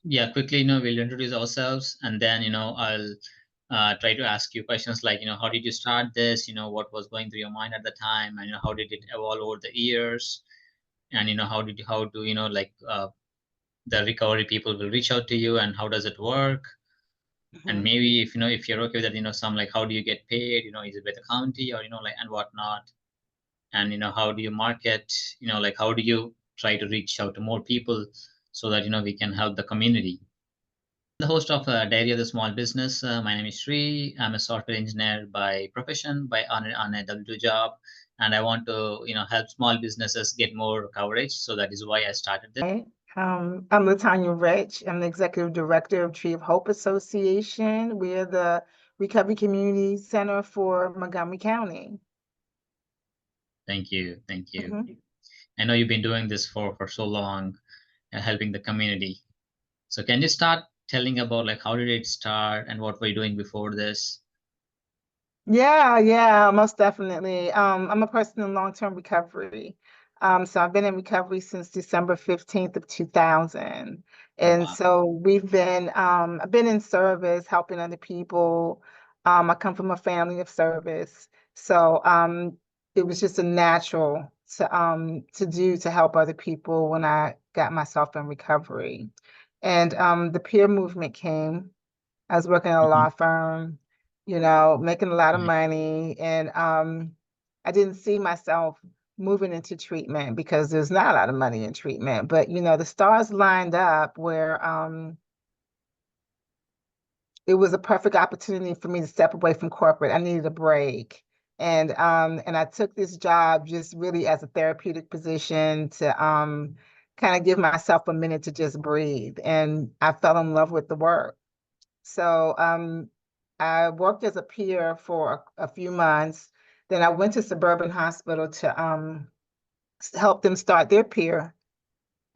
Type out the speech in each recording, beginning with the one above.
Yeah, quickly, we'll introduce ourselves, and then, I'll try to ask you questions like, how did you start this? What was going through your mind at the time, and how did it evolve over the years? And how do like the recovery people will reach out to you, and how does it work? And Mhm. maybe if you're okay with that, some like how do you get paid? Is it by the county or like and whatnot? And how do you market? Like how do you try to reach out to more people so that we can help the community? The host of Diary of the Small Business. My name is Sri. I'm a software engineer by profession, by on a W2 job, and I want to help small businesses get more coverage. So that is why I started this. Right. I'm Latonia Rich. I'm the executive director of Tree of Hope Association. We're the Recovery Community Center for Montgomery County. Thank you, thank you. Mhm. I know you've been doing this for so long, helping the community. So can you start telling about like how did it start and what were you doing before this? Yeah, most definitely. I'm a person in long-term recovery. So I've been in recovery since December 15th of 2000. Oh And wow. so I've been in service, helping other people. I come from a family of service. So it was just a natural to do to help other people when I got myself in recovery. And the peer movement came. I was working at a Mhm. law firm, making a lot of money. And I didn't see myself moving into treatment because there's not a lot of money in treatment. But, the stars lined up where it was a perfect opportunity for me to step away from corporate. I needed a break. And I took this job just really as a therapeutic position to kind of give myself a minute to just breathe. And I fell in love with the work. So I worked as a peer for a few months. Then I went to Suburban Hospital to help them start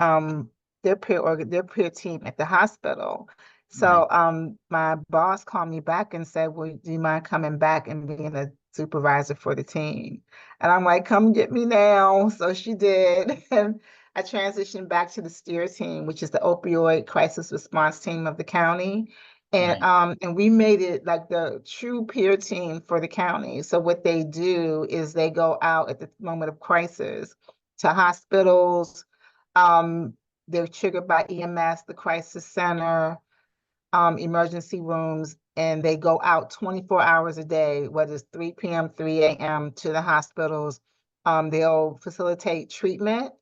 um, their peer team at the hospital. Nice. So my boss called me back and said, "Well, do you mind coming back and being a supervisor for the team?" And I'm like, "Come get me now." So she did, and I transitioned back to the STEER team, which is the opioid crisis response team of the county. Nice. And we made it like the true peer team for the county. So what they do is they go out at the moment of crisis to hospitals. um, they're triggered by EMS, the crisis center, emergency rooms, and they go out 24 hours a day, whether it's 3 p.m., 3 a.m. to the hospitals. They'll facilitate treatment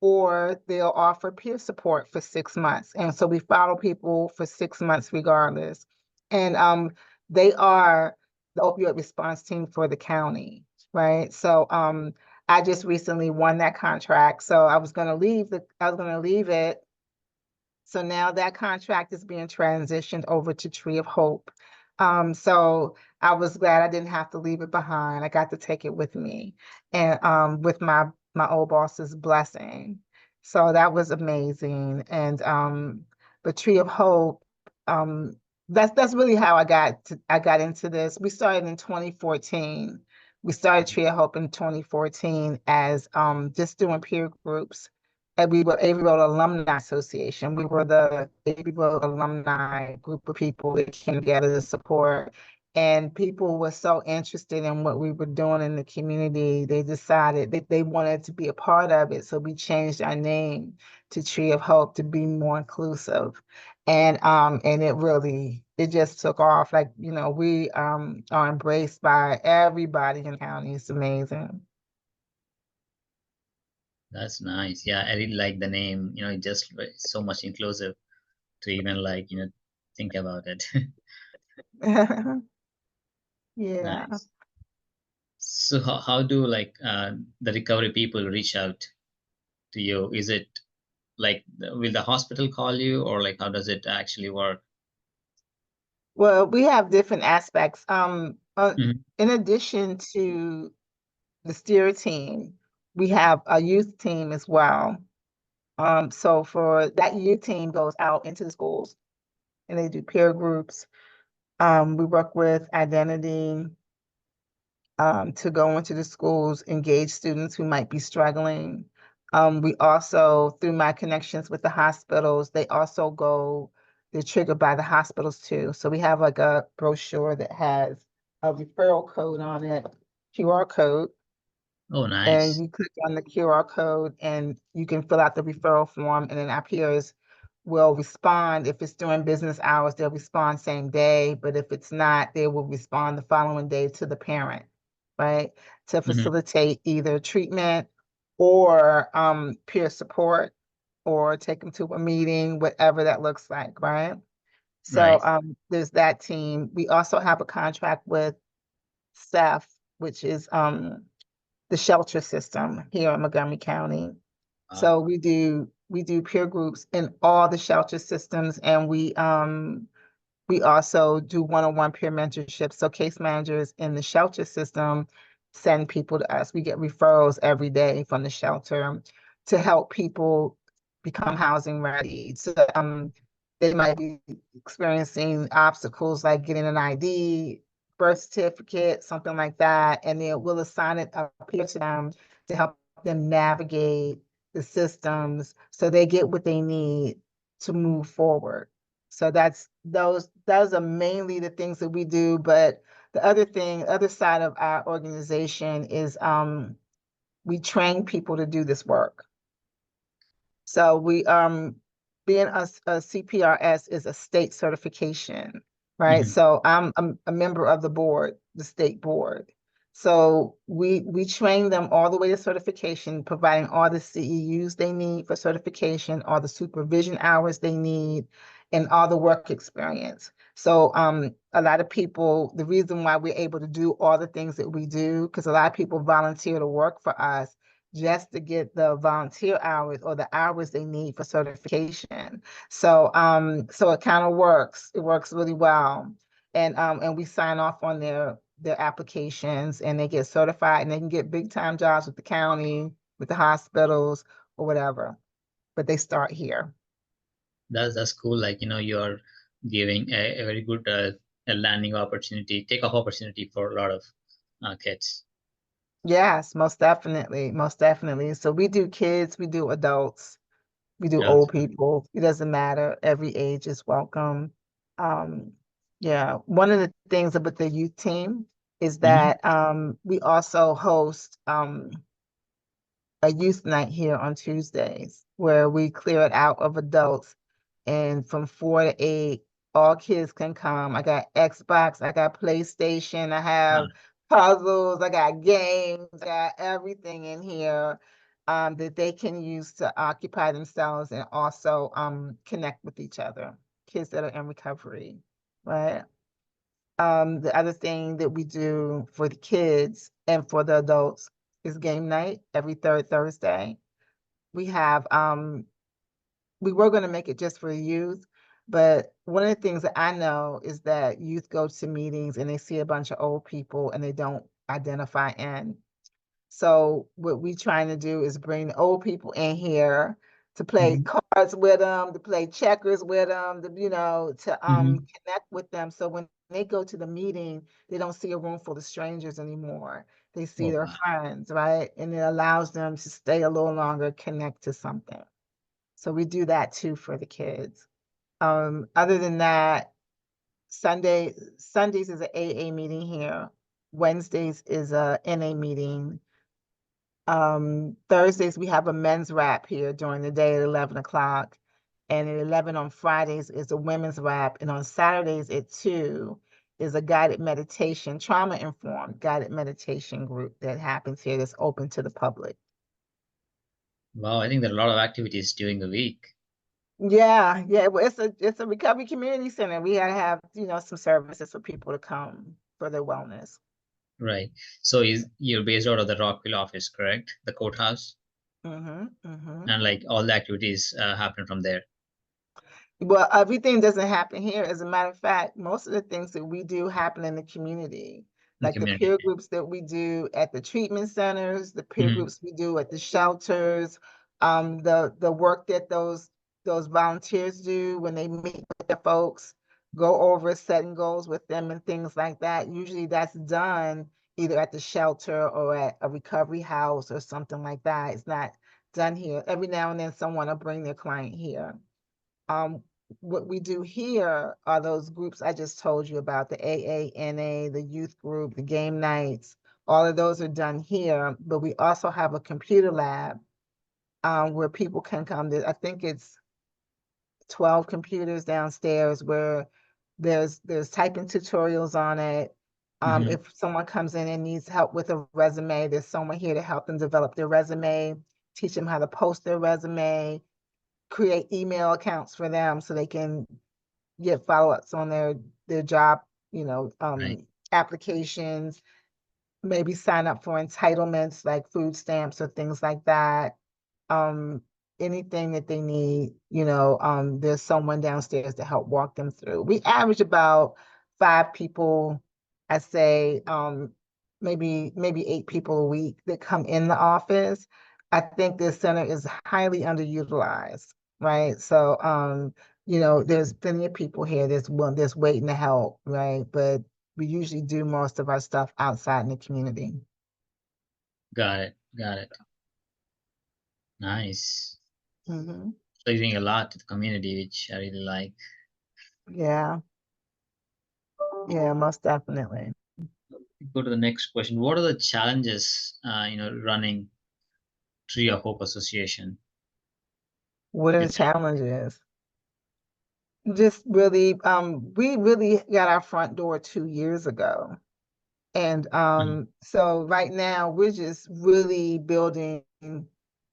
or they'll offer peer support for 6 months. And so we follow people for 6 months regardless. And they are the opioid response team for the county, right? So I just recently won that contract. So I was gonna leave it. So now that contract is being transitioned over to Tree of Hope. So I was glad I didn't have to leave it behind. I got to take it with me and with my old boss's blessing. So that was amazing. And the Tree of Hope, that's really how I got into this. We started in 2014. We started Tree of Hope in 2014 as just doing peer groups, and we were Avery Road Alumni Association. We were the Avery Road alumni group of people that came together to support. And people were so interested in what we were doing in the community, they decided that they wanted to be a part of it. So we changed our name to Tree of Hope to be more inclusive. And it just took off. Like, we are embraced by everybody in the county. It's amazing. That's nice. Yeah, I really like the name. It just so much inclusive to even like think about it. Yeah. Nice. So how do like the recovery people reach out to you? Is it like will the hospital call you, or like how does it actually work? Well, we have different aspects. Mhm. In addition to the steer team, we have a youth team as well. So for that youth team goes out into the schools and they do peer groups. We work with identity to go into the schools, engage students who might be struggling. We also, through my connections with the hospitals, they're triggered by the hospitals too. So we have like a brochure that has a referral code on it, QR code, Oh, and nice. you click on the QR code and you can fill out the referral form, and then our peers will respond. If it's during business hours, they'll respond same day, but if it's not, they will respond the following day to the parent, right? To Hmm. facilitate either treatment or peer support, or take them to a meeting, whatever that looks like, right? So Right. there's that team. We also have a contract with SEF, which is the shelter system here in Montgomery County. Wow. So we do peer groups in all the shelter systems, and we also do one-on-one peer mentorship. So case managers in the shelter system send people to us. We get referrals every day from the shelter to help people become housing ready. So they might be experiencing obstacles like getting an ID, birth certificate, something like that, and then we'll assign it up here to them to help them navigate the systems so they get what they need to move forward. So that's those are mainly the things that we do. But the other side of our organization is we train people to do this work. So we being a CPRS is a state certification, right? Hmm. So I'm a member of the board, the state board. So we train them all the way to certification, providing all the CEUs they need for certification, all the supervision hours they need, and all the work experience. So a lot of people, the reason why we're able to do all the things that we do, because a lot of people volunteer to work for us just to get the volunteer hours or the hours they need for certification. So it kind of works. It works really well. And we sign off on their applications, and they get certified, and they can get big time jobs with the county, with the hospitals, or whatever. But they start here. That's cool. Like, you're giving a very good a landing opportunity, takeoff opportunity for a lot of kids. Yes, most definitely. Most definitely. So we do kids, we do adults, we do Yeah. old people. It doesn't matter. Every age is welcome. Um, yeah, one of the things about the youth team is Hmm. that we also host a youth night here on Tuesdays where we clear it out of adults, and from 4 to 8, all kids can come. I got Xbox, I got PlayStation, I have puzzles, I got games, I got everything in here that they can use to occupy themselves and also connect with each other, kids that are in recovery, right? The other thing that we do for the kids and for the adults is game night every third Thursday. We have we were going to make it just for youth, but one of the things that I know is that youth go to meetings and they see a bunch of old people and they don't identify in. So what we trying to do is bring the old people in here to play Hmm. cards with them, to play checkers with them, to Hmm. connect with them. So when they go to the meeting, they don't see a room full of strangers anymore. They see Oh, their wow. friends, right? And it allows them to stay a little longer, connect to something. So we do that too for the kids. Other than that, Sundays is an AA meeting here. Wednesdays is a NA meeting. Thursdays we have a men's wrap here during the day at 11 o'clock, and at 11 on Fridays is a women's wrap, and on Saturdays at 2 is a guided meditation, trauma informed guided meditation group that happens here that's open to the public. Wow, I think there are a lot of activities during the week. Yeah, yeah. Well, it's a recovery community center. We gotta have, some services for people to come for their wellness. Right. So you're based out of the Rockville office, correct? The courthouse, Mm-hmm, mm-hmm. and like all the activities happen from there Well, everything doesn't happen here. As a matter of fact, most of the things that we do happen in the community, in the like the community. peer groups that we do at the treatment centers, the peer Hmm. groups we do at the shelters, the work that those volunteers do when they meet with their folks, go over setting goals with them and things like that. Usually that's done either at the shelter or at a recovery house or something like that. It's not done here. Every now and then someone will bring their client here. What we do here are those groups I just told you about, the AANA, the youth group, the game nights. All of those are done here, but we also have a computer lab where people can come. I think it's 12 computers downstairs where there's typing tutorials on it. Hmm. If someone comes in and needs help with a resume, there's someone here to help them develop their resume, teach them how to post their resume, create email accounts for them so they can get follow-ups on their job, Right. applications, maybe sign up for entitlements like food stamps or things like that. Um, Anything that they need, there's someone downstairs to help walk them through. We average about 5 people, I say, maybe 8 people a week that come in the office. I think this center is highly underutilized, right? So, there's plenty of people here that's waiting to help, right? But we usually do most of our stuff outside in the community. Got it. Got it. Nice. Hmm. So you're doing a lot to the community, which I really like. Yeah, yeah, most definitely. Go to the next question. What are the challenges, running Tree of Hope Association? What are the It's challenges? Just really, we really got our front door 2 years ago. And Mhm. so right now we're just really building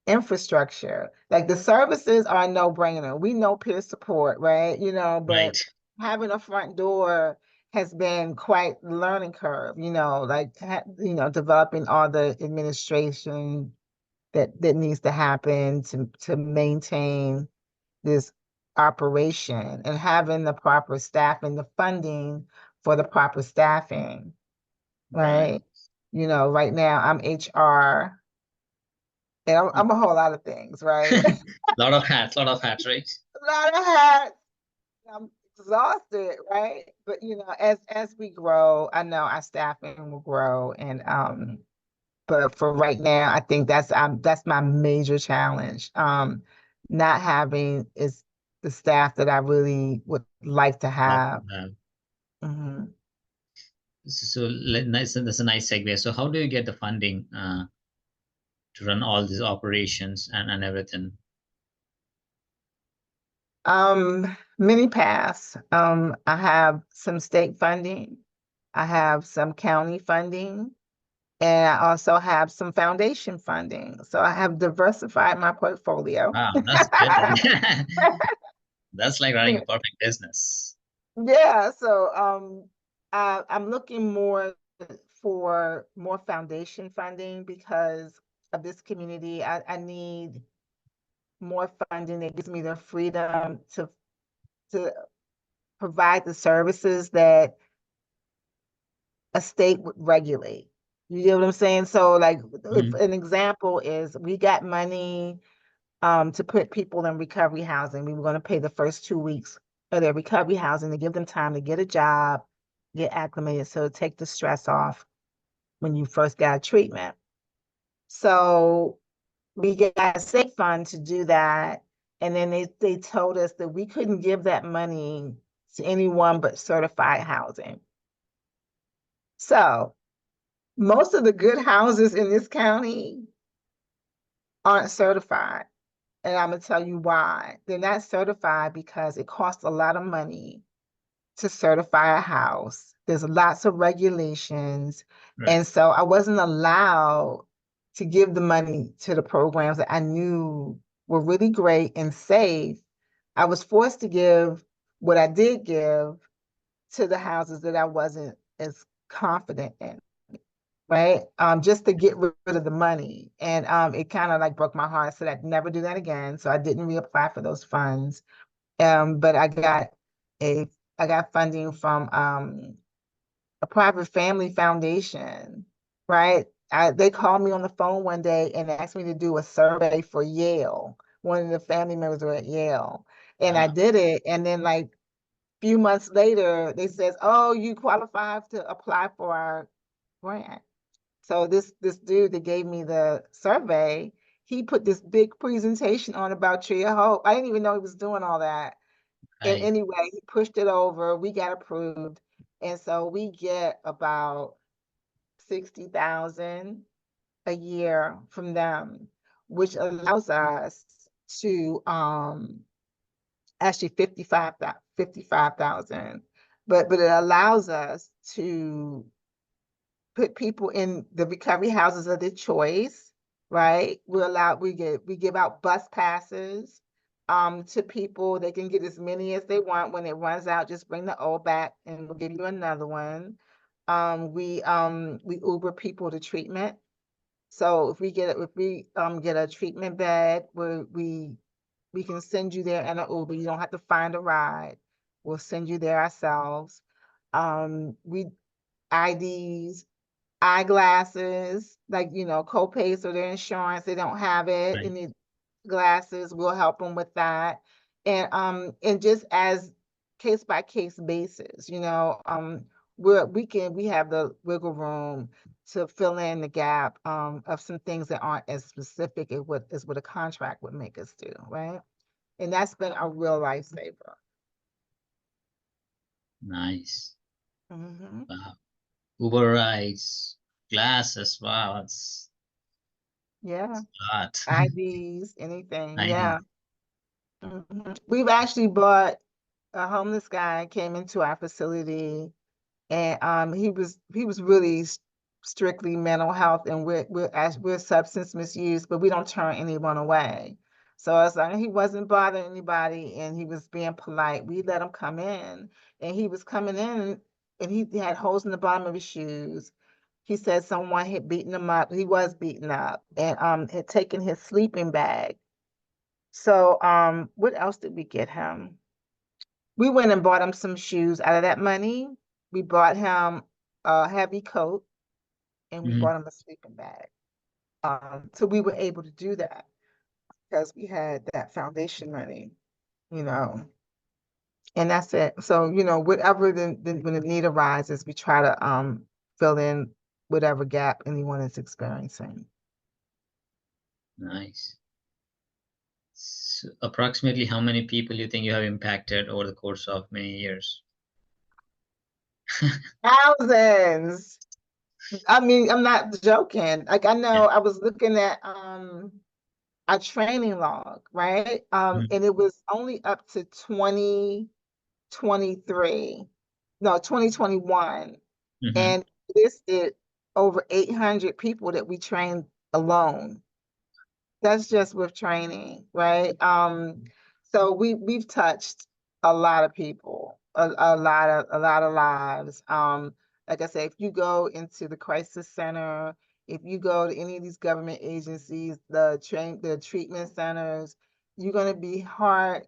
infrastructure. Like the services are a no-brainer. We know peer support, right? Right. But having a front door has been quite the learning curve, like developing all the administration that needs to happen to maintain this operation and having the proper staff and the funding for the proper staffing, Right. right? Right now I'm HR and I'm a whole lot of things, right? Lot of hats, right? A lot of hats. I'm exhausted, right? But as we grow, I know our staffing will grow, and but for right now, I think that's my major challenge. Not having is the staff that I really would like to Like, have. Mhm. nice. That's a nice segue. So how do you get the funding to run all these operations and everything? Many paths. I have some state funding. I have some county funding, and I also have some foundation funding. So I have diversified my portfolio. Wow, that's good then. That's like running a perfect business. Yeah, so I'm looking more for more foundation funding because of this community. I need more funding that gives me the freedom to provide the services that a state would regulate. You get what I'm saying? So like if Mhm. an example is we got money to put people in recovery housing. We were going to pay the first 2 weeks of their recovery housing to give them time to get a job, get acclimated, so to take the stress off when you first got treatment. So we got a state fund to do that. And then they told us that we couldn't give that money to anyone but certified housing. So most of the good houses in this county aren't certified. And I'm gonna tell you why. They're not certified because it costs a lot of money to certify a house. There's lots of regulations. Right. And so I wasn't allowed to give the money to the programs that I knew were really great and safe. I was forced to give what I did give to the houses that I wasn't as confident in, right? Just to get rid of the money. And it kind of like broke my heart. So I'd never do that again. So I didn't reapply for those funds. But a I got funding from a private family foundation, right? They called me on the phone one day and asked me to do a survey for Yale. One of the family members were at Yale. And I Wow. did it. And then like few months later, they says, "Oh, you qualify to apply for our grant." So this dude that gave me the survey, he put this big presentation on about Tree of Hope. I didn't even know he was doing all that. And Right. anyway, he pushed it over. We got approved. And so we get about 60,000 a year from them, which allows us to actually 55,000. But it allows us to put people in the recovery houses of their choice, right? We give out bus passes to people. They can get as many as they want. When it runs out, just bring the old back and we'll give you another one. We Uber people to treatment. So if we get a treatment bed, we can send you there in an Uber. You don't have to find a ride. We'll send you there ourselves. We IDs, eyeglasses, like, co-pays for their insurance. They don't have it. They Right. need glasses. We'll help them with that. And just as case by case basis, we have the wiggle room to fill in the gap of some things that aren't as specific as what a contract would make us do, right? And that's been a real lifesaver. Nice. Hmm. Wow. Uber rides, glasses. Wow, that's Yeah, a lot. IDs, anything. ID. Yeah. We've actually bought a homeless guy came into our facility, and he was really strictly mental health, and we're substance misuse, but we don't turn anyone away. So as long as he wasn't bothering anybody and he was being polite, we let him come in. And he was coming in, and he had holes in the bottom of his shoes. He said someone had beaten him up. He was beaten up, and had taken his sleeping bag. So what else did we get him? We went and bought him some shoes out of that money. We bought him a heavy coat, and we Mhm. bought him a sleeping bag. So we were able to do that because we had that foundation money, you know, and that's it. So, whatever when the need arises, we try to fill in whatever gap anyone is experiencing. Nice. So approximately how many people you think you have impacted over the course of many years? Thousands. I mean, I'm not joking. Like, I Yeah. know I was looking at a training log, right? Mhm. And it was only up to 2023, no, 2021, Mhm. and listed over 800 people that we trained alone. That's just with training, right? So we've touched a lot of people, a lot of lives. Like I said, if you go into the crisis center, if you go to any of these government agencies, the treatment centers, you're gonna be hard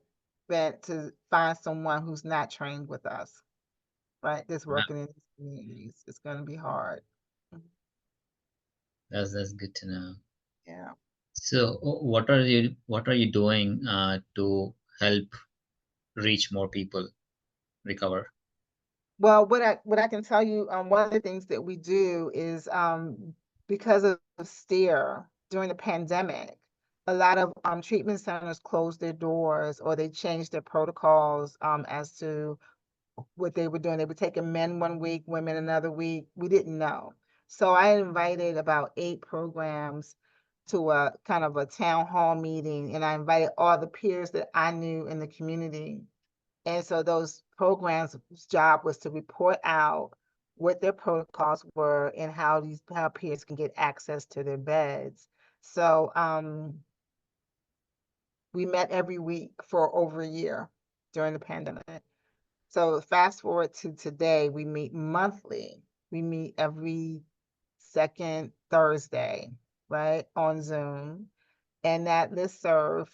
bent to find someone who's not trained with us, right? That's Wow, working in these communities. It's gonna be hard. that's good to know. Yeah. So what are you doing to help reach more people recover? Well, what I can tell you, one of the things that we do is because of STEER during the pandemic, a lot of treatment centers closed their doors or they changed their protocols as to what they were doing. They were taking men one week, women another week. We didn't know. So I invited about 8 programs to a kind of a town hall meeting, and I invited all the peers that I knew in the community. And so those programs' job was to report out what their protocols were and how peers can get access to their beds. So we met every week for over a year during the pandemic. So fast forward to today, we meet monthly. We meet every second Thursday, right, on Zoom. And that listserv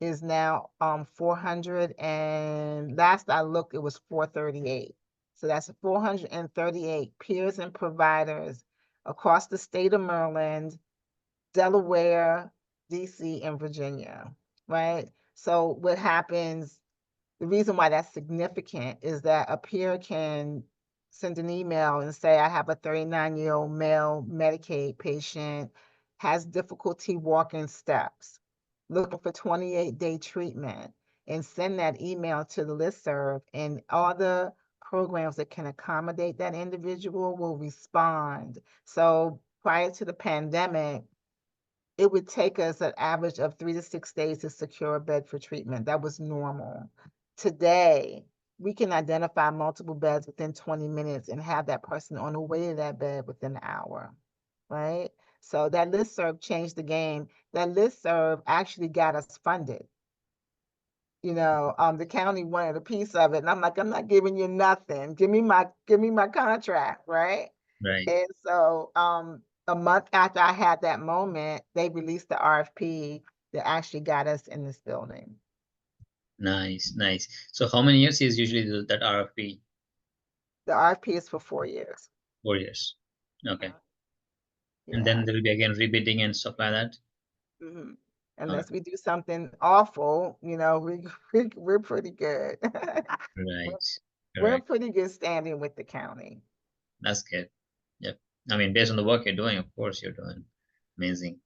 is now 400, and last I looked, it was 438. So that's 438 peers and providers across the state of Maryland, Delaware, DC, and Virginia, right? So what happens, the reason why that's significant is that a peer can send an email and say, I have a 39-year-old male Medicaid patient. has difficulty walking steps, looking for 28-day treatment, and send that email to the listserv, and all the programs that can accommodate that individual will respond. So prior to the pandemic, it would take us an average of 3 to 6 days to secure a bed for treatment. That was normal. Today, we can identify multiple beds within 20 minutes and have that person on the way to that bed within an hour, right? So that listserv changed the game. That listserv actually got us funded. The county wanted a piece of it, and I'm like, I'm not giving you nothing. Give me my contract, right? Right. And so, a month after I had that moment, they released the RFP that actually got us in this building. Nice, nice. So how many years is usually that RFP? The RFP is for 4 years. 4 years. Okay. And Yeah. then there will be again rebidding and stuff like that. Mhm. Okay. Unless we do something awful, we're pretty good. We're Right. we're Correct. pretty good standing with the county. That's good. Yep. I mean, based on the work you're doing, of course, you're doing amazing.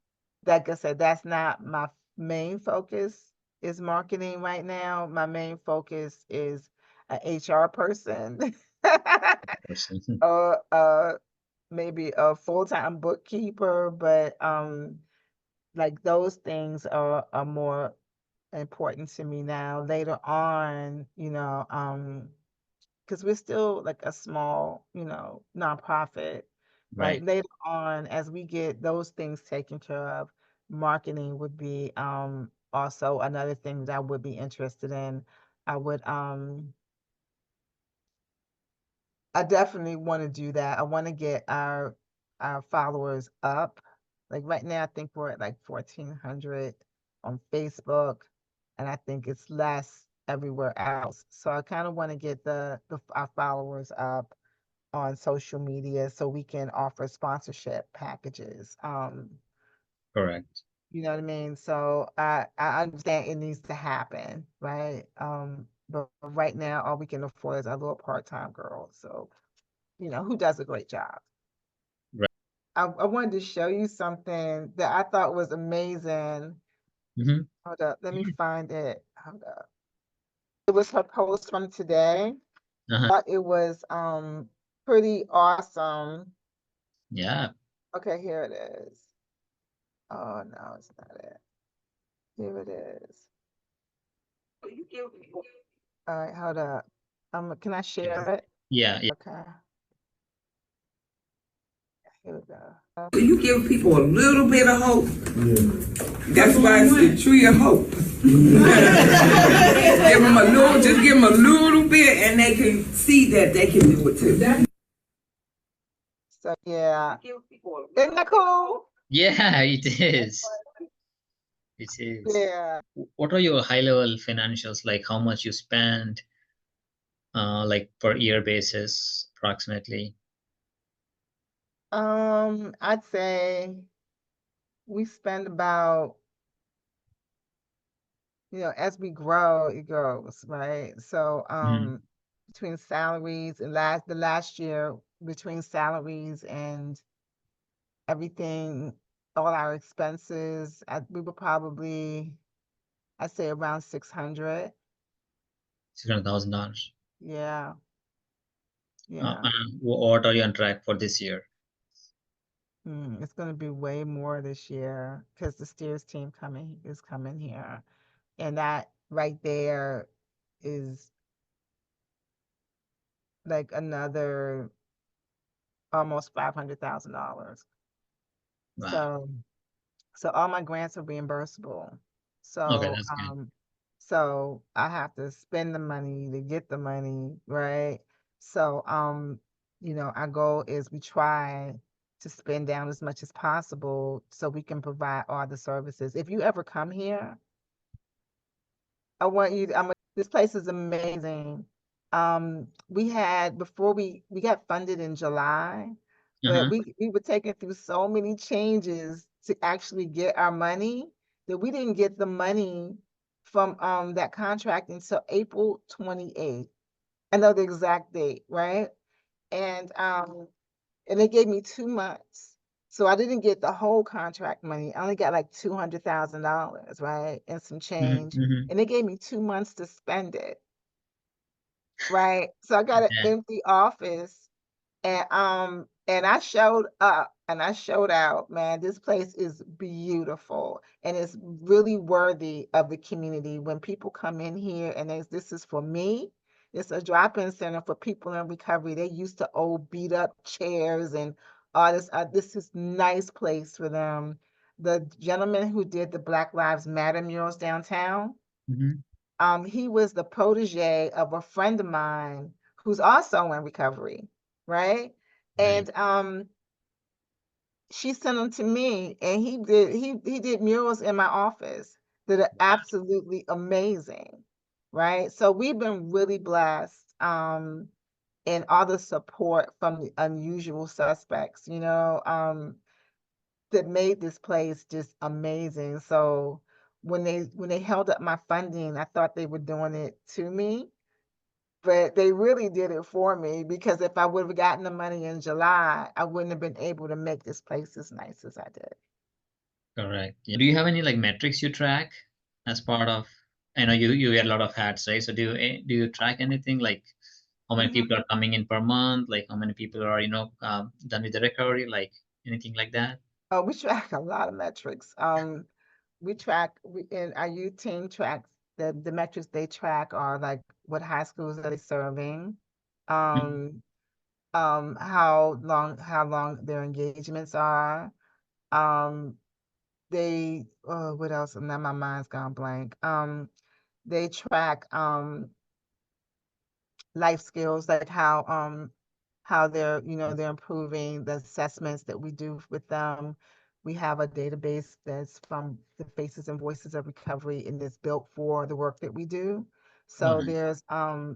Like I said, that's not my main focus is marketing right now. My main focus is a HR person. Person. Maybe a full-time bookkeeper, but like those things are more important to me now. Later on, because we're still like a small, nonprofit, right? Right. Later on, as we get those things taken care of, marketing would be also another thing that I would be interested in. I would I definitely want to do that. I want to get our followers up. Like right now, I think we're at like 1,400 on Facebook, and I think it's less everywhere else. So I kind of want to get the our followers up on social media so we can offer sponsorship packages. Correct. You know what I mean? So I understand it needs to happen, right? But right now, all we can afford is a little part-time girl. So who does a great job. Right. I wanted to show you something that I thought was amazing. Mm-hmm. Hold up, let me find it. Hold up. It was her post from today. Uh-huh. Thought it was pretty awesome. Yeah. Okay, here it is. Oh no, it's not it. Here it is. All right, hold up. Can I share it? Yeah. Yeah. Okay, here we go. You give people a little bit of hope. That's why it's the tree of hope. Just give them a little bit, and they can see that they can do it too. So yeah, isn't that cool? Yeah, it is. It is. Yeah. What are your high level financials, like how much you spend, like per year basis, approximately? I'd say we spend about, as we grow, it grows, right? So, Mhm. between salaries and the last year, between salaries and everything, all our expenses, we were probably, I'd say around 600. $600,000. Yeah, yeah. What are you on track for this year? It's gonna be way more this year because the steers team is coming here. And that right there is like another almost $500,000. Wow. So all my grants are reimbursable. Okay, So that's good. so I have to spend the money to get the money, right? So our goal is we try to spend down as much as possible so we can provide all the services. If you ever come here, I want you to, this place is amazing. We had before we got funded in July, but Uh-huh. we were taking through so many changes to actually get our money that we didn't get the money from that contract until April 28th. I know the exact date, right? And they gave me 2 months So I didn't get the whole contract money. I only got like $200,000, right? And some change. Mm-hmm. And they gave me 2 months to spend it, right? So I got an Yeah. empty office and I showed up and I showed out, man. This place is beautiful and it's really worthy of the community. When people come in here and this is for me, it's a drop-in center for people in recovery. They used to old beat up chairs and all this. This is nice place for them. The gentleman who did the Black Lives Matter murals downtown, Mm-hmm. he was the protege of a friend of mine who's also in recovery, right? Right. And she sent them to me, and he did murals in my office that are absolutely amazing, right? So we've been really blessed, and all the support from the unusual suspects, that made this place just amazing. So when they held up my funding, I thought they were doing it to me, but they really did it for me because if I would have gotten the money in July, I wouldn't have been able to make this place as nice as I did. Correct. Yeah. Do you have any like metrics you track as part of? I know you wear a lot of hats, right? So do you track anything like how many Mhm. people are coming in per month? Like how many people are done with the recovery? Like anything like that? Oh, we track a lot of metrics. In our youth team tracks the metrics they track are like what high schools are they serving, Mhm. um, how long their engagements are. Um, what else? Now my mind's gone blank. They track life skills, like how they're improving the assessments that we do with them. We have a database that's from the Faces and Voices of Recovery and is built for the work that we do. Oh, So nice.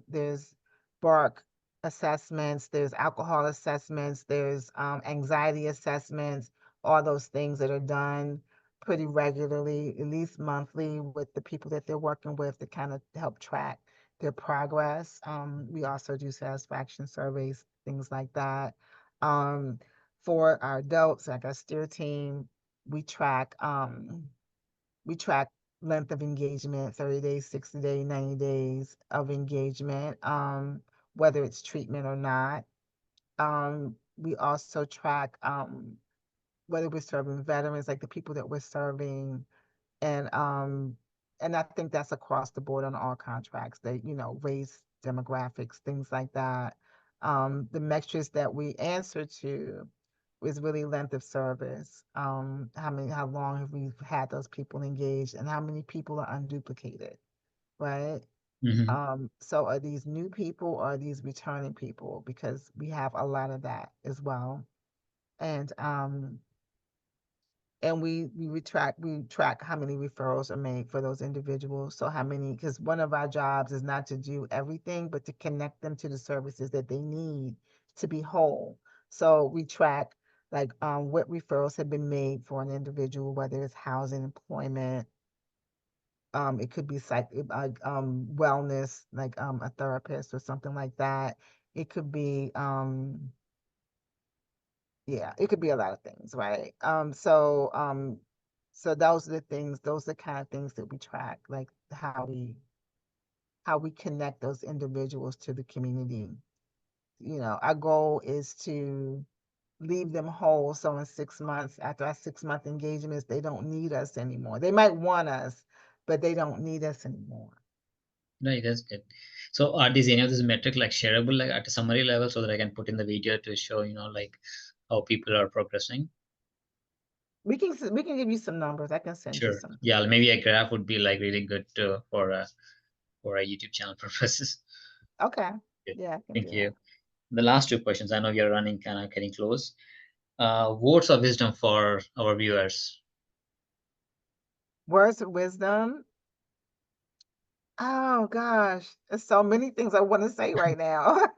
there's bark assessments, there's alcohol assessments, there's anxiety assessments, all those things that are done pretty regularly, at least monthly, with the people that they're working with to kind of help track their progress. We also do satisfaction surveys, things like that. Um, for our adults, like our steer team, we track um, we track length of engagement, 30 days, 60 days, 90 days of engagement, whether it's treatment or not. We also track whether we're serving veterans, like the people that we're serving, and I think that's across the board on all contracts. They, race, demographics, things like that. The metrics that we answer to is really length of service. How long have we had those people engaged, and how many people are unduplicated, right? Mm-hmm. So are these new people or are these returning people? Because we have a lot of that as well. And we track how many referrals are made for those individuals. So how many, because one of our jobs is not to do everything, but to connect them to the services that they need to be whole. So we track like what referrals have been made for an individual, whether it's housing, employment, it could be wellness, like a therapist or something like that. It could be yeah, it could be a lot of things, right? So those are the kind of things that we track, like how we connect those individuals to the community. Our goal is to leave them whole. So in 6 months, after our 6-month engagements, they don't need us anymore. They might want us, but they don't need us anymore. Right, that's good. So are these any of these metrics like shareable like at a summary level so that I can put in the video to show, like how people are progressing? We can give you some numbers. I can send you Sure. some. Yeah, maybe a graph would be like really good for a YouTube channel purposes. Okay. Good. Yeah, I can Thank do that. you. The last two questions. I know we are running kind of getting close. Words of wisdom for our viewers. Words of wisdom. Oh gosh, there's so many things I want to say right now.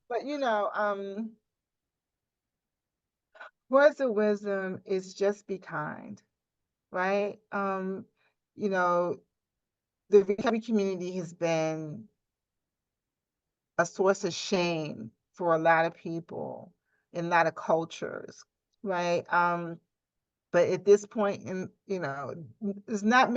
But words of wisdom is just be kind, right? You know, the recovery community has been a source of shame for a lot of people in a lot of cultures. right? But at this point, it's not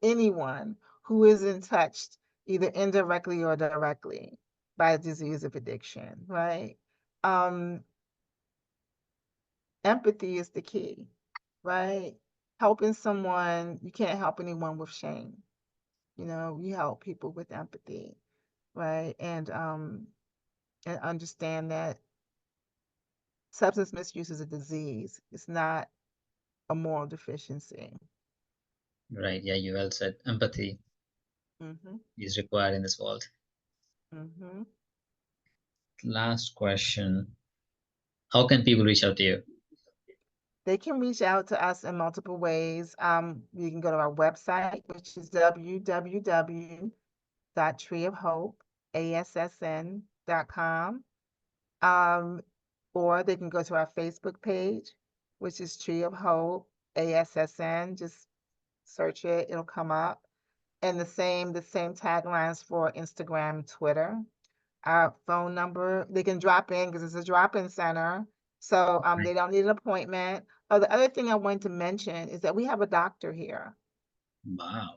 anyone who isn't touched either indirectly or directly by a disease of addiction, right? Empathy is the key, right? Helping someone, you can't help anyone with shame. You help people with empathy, right? And understand that substance misuse is a disease. It's not a moral deficiency. Right. Yeah, you well said. Empathy Mm-hmm. is required in this world. Mm-hmm. Last question. How can people reach out to you? They can reach out to us in multiple ways. You can go to our website, which is www.treeofhopeassn.com. Or they can go to our Facebook page, which is Tree of Hope ASSN. Just search it, it'll come up. And the same taglines for Instagram, Twitter. Our phone number, they can drop in because it's a drop-in center. So they don't need an appointment. Oh, the other thing I wanted to mention is that we have a doctor here. Wow.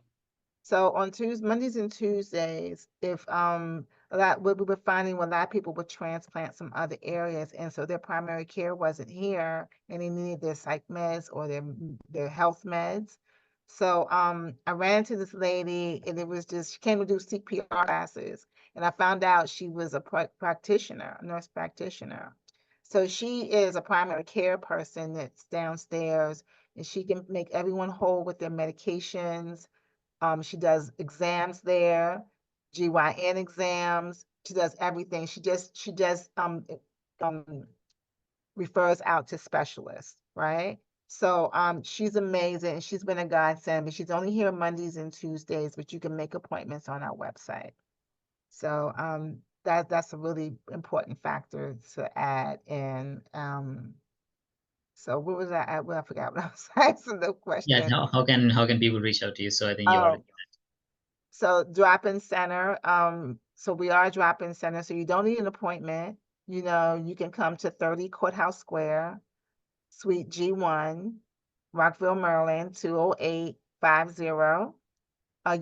So on Mondays and Tuesdays, if what we were finding, a lot of people would transplant some other areas, and so their primary care wasn't here, and they needed their psych meds or their health meds. So I ran into this lady, and it was just she came to do CPR classes, and I found out she was a practitioner, a nurse practitioner. So she is a primary care person that's downstairs, and she can make everyone whole with their medications. She does exams there, GYN exams. She does everything. She just refers out to specialists, right? So she's amazing. She's been a godsend, but she's only here Mondays and Tuesdays, but you can make appointments on our website. So that's a really important factor to add in. So what was that? Well, I forgot what I was asking the Yeah, question. how can people reach out to you? So I think you already. Oh, so drop-in center. So we are a drop-in center, so you don't need an appointment. You can come to 30 Courthouse Square, Suite G1, Rockville, Maryland, 20850.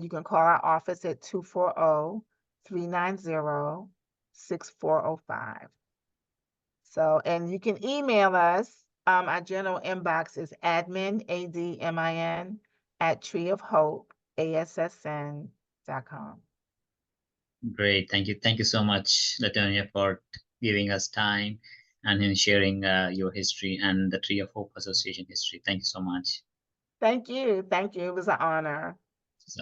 You can call our office at 240-390-6405. So, and you can email us. Our general inbox is admin, ADMIN, at treeofhopeassn.com. Great. Thank you so much, Latonia, for giving us time and in sharing your history and the Tree of Hope Association history. Thank you so much. Thank you. Thank you. It was an honor.